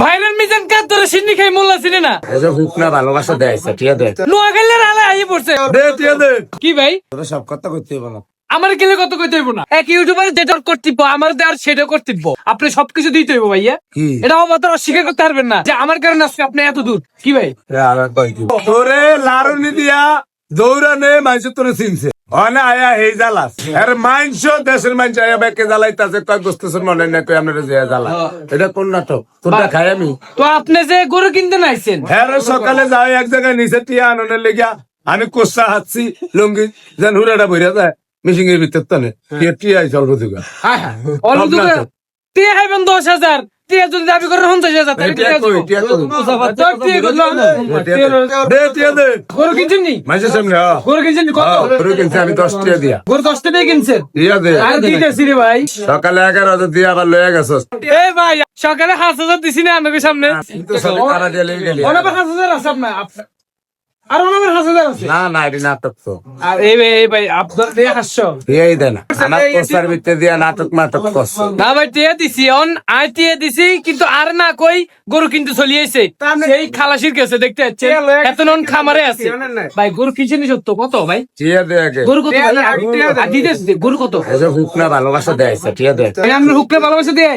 viral Mizan কার ধরে সিন্নি খাই মোল্লা চিনে না এসব হুক না ভালোবাসা দেয়ছে ঠিক আছে নোয়াখালীর আলা আইয়ে পড়ছে দে ঠিক আছে কি ভাই তোরা সব কথা করতে হবে না আমার গেলে কত কইতে হইব না এক ইউটিউবার যেটা কর্তব্য আমার আর সেটা কর্তব্য আপনি সবকিছু দিতে হইব ভাইয়া কি এটা অবান্তর অস্বীকার করতে পারবেন না যে আমার কারণে আজকে আপনি এত দূর কি ভাই তোরে লারুনি দিয়া দৌড়ানে মাইছ তোরে চিনছে অনে আয়া হেই জ্বালাস আরে মাইনছ দেশের মাইনছ আয়া ব্যাকে জ্বালাইতাছে কয় বস্তু মনে না কই আমরা যে জ্বালা এটা কোন নাটক তোরটা খাই আমি তো আপনি যে গরু কিনতে নাইছেন হ্যাঁ সকালে যাই এক জায়গায় নিচে টিয়া আননের লেগিয়া আমি কোসা হাঁটছি লঙ্গি যেন হুড়াটা ভরিয়া যায় মিশিং এর ভিতর তনে টিয়া চলবো দুগা হ্যাঁ হ্যাঁ অল্প তে হাইবেন 10,000 তে যদি দাবি করেন 50,000 তাহলে টিয়া কই টিয়া কই দে টিয়া দে গরু কিনছেন নি মাইছে সামনে গরু কিনছেন নি কত গরু কিনছে আমি 10 টিয়া দিয়া গরু 10 টাকা কিনছেন টিয়া দে আর দিতেছি রে ভাই সকালে 11 দিয়া আবার লয়ে গেছস এ ভাই সকালে 5,000 দিছি না আপনাদের সামনে তো সকালে তারা দিয়ে লয়ে গেলি ওনার 5,000 আছে আপনার আর ওনার 5,000 আছে না না এটা নাটক তো আর এই ভাই আপনার দিয়ে হাসছো এই দেন আমার পোস্টার ভিতরে দিয়া নাটক নাটক করছ না ভাই টিয়া দিছি আই টিয়া দিছি কিন্তু আর না কই গরু কিন্তু চলিয়েছে সেই খালাসির কাছে দেখতে যাচ্ছে এত নন খামারে আছে ভাই গরু কিনছেন সত্য কত ভাই টিয়া দে আগে গরু কত ভাই আর দিতেছি গরু কত এসব হুক না ভালোবাসা দেয়ছে টিয়া দে ভাই আমরা হুকলে ভালোবাসা দিয়ে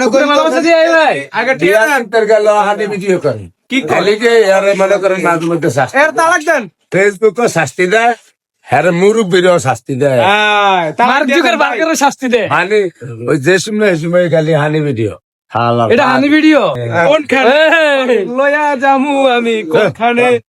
হুকলে ভালোবাসা দিয়ে ভাই আগে টিয়া আনতে গেল হাতে ভিডিও করে কি খালি যে আরে মনে করেন মাঝে মধ্যে শাস্তি এর তালাক দেন ফেসবুকে শাস্তি দেয় হ্যাঁ মুরব্বীরও শাস্তি দেয় মার্ক যুগের বার্গারের শাস্তি দেয় হানি ওই যে সময় খালি হানি ভিডিও এটা হানি ভিডিও কোনখানে লয়া জামু আমি কোনখানে